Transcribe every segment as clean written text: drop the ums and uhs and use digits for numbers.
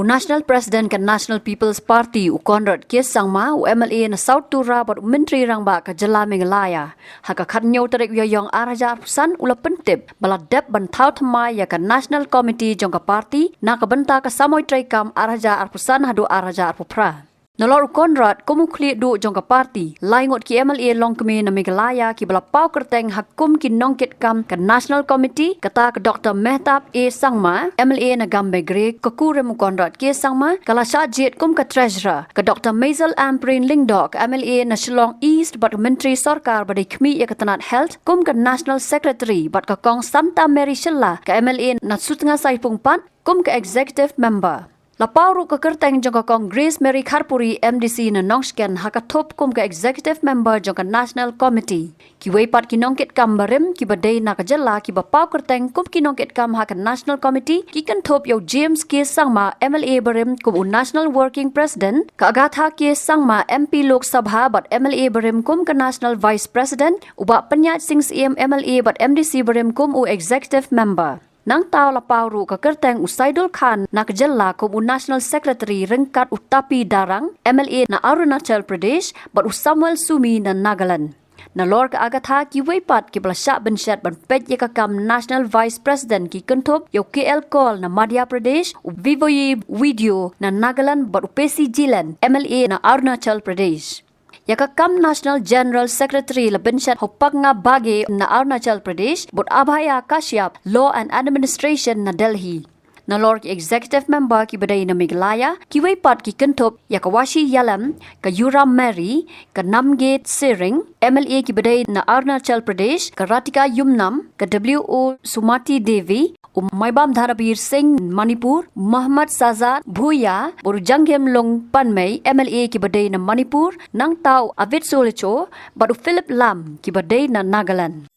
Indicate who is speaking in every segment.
Speaker 1: National President ke National People's Party Konrad Sangma MLA na South Tura bot Menteri Rangba ke Jela Meghalaya haka khatnyau tarik yoyong araja arpusan ula pentip baladep bantau thamai ya ke National Committee jong ke parti na ke benta ke samoi traikam araja arpusan hadu araja arpupra. Nolor Konrad kumukli du jong ke parti lai ngut ki MLA Longkmie na Meghalaya ki bala pau kerteng hakum ki nongkit kam ke National Committee kata ke Dr. Mehtab A Sangma MLA na Gambe Gre ke kurem Konrad K Sangma kala syajit kum ke treasurer ke Dr. Mazel Amprin Lingdok MLA na Shillong East bat Menteri Sarkar badai Khmi ya ke Tanat Health kum ke National Secretary bat ke Kong Santa Mary Shilla ke MLA na Sutnga Saipung Pat kum ke Executive Member. Lapau ru ke kerteng jong ke Congress Mary Kharpuri MDC na Nongsken haka top kum ke Executive Member jong ke National Committee. Ki weipat ki nongkit kam barim ki badai na ke jela ki bapau kerteng kum ki nongkit kam haka National Committee ki kan top yo James K Sangma MLA barim kum National Working President ka Agatha K Sangma MP Lok Sabha bat MLA barim kum ke National Vice President uba Penyat Singh CM MLA bat MDC barim kum Executive Member. Nang tau lapau ru ke kerteng Usaidul Khan nak jela kum National Secretary Rengkat Utapi Darang MLA na Arunachal Pradesh bat Samuel Sumi na Nagaland. Na lor ke Agatha ki weipat ki belasyak benshat ban pet ye kam National Vice President ki kentup yo KL Call na Madhya Pradesh Vivoye Video na Nagaland bat Upesi Jilan MLA na Arunachal Pradesh. Yakakam National General Secretary Lebinshat Hopak nga Bage na Arunachal Pradesh bot Abhaya Kashyap Law and Administration na Delhi. Nalor ki Executive Member ki badai na Meghalaya ki weipat ki kentup Yakawashi Yalam ka Yuram Mary ka Namgate Sering MLA ki badai na Arunachal Pradesh ka Ratika Yumnam ka WO Sumati Devi Maibam Dharabir Singh Manipur Muhammad Sazad Bhuya boru Janggem Long Panmei MLA ki badai na Manipur nang tau Avid Solicho baru Philip Lam ki badai na Nagaland.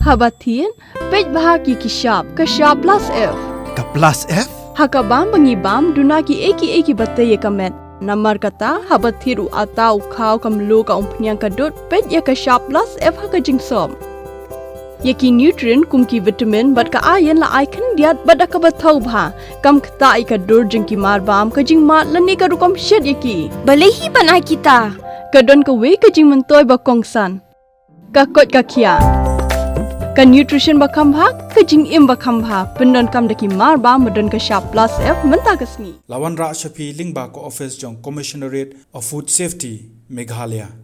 Speaker 2: Habatin pej bahagi ki sharp plus F
Speaker 3: ka plus F
Speaker 2: hakabam bangibam dunaki eki batai kamet namar kata habathiru atau khau kamlu ka umpnyang kadut pej ya ka sharp plus F haka jingsom yaki nutrient kum ki vitamin bat ka iron la icon diat bada ka bathau bha kam khta ka dur jing ki mar bam ka jing mat lani ka rukom shed yaki
Speaker 4: balehi banai kita
Speaker 2: ka don ka we ka jing mentoy ba kongsan ka kot ka khia ka nutrition ba kham bha ka jing im ba kham bha pendon kam daki mar bam madon ka sharp plus F menta ka sni
Speaker 3: lawan ra shapi lingba ko office jong commissionerate of food safety Meghalaya.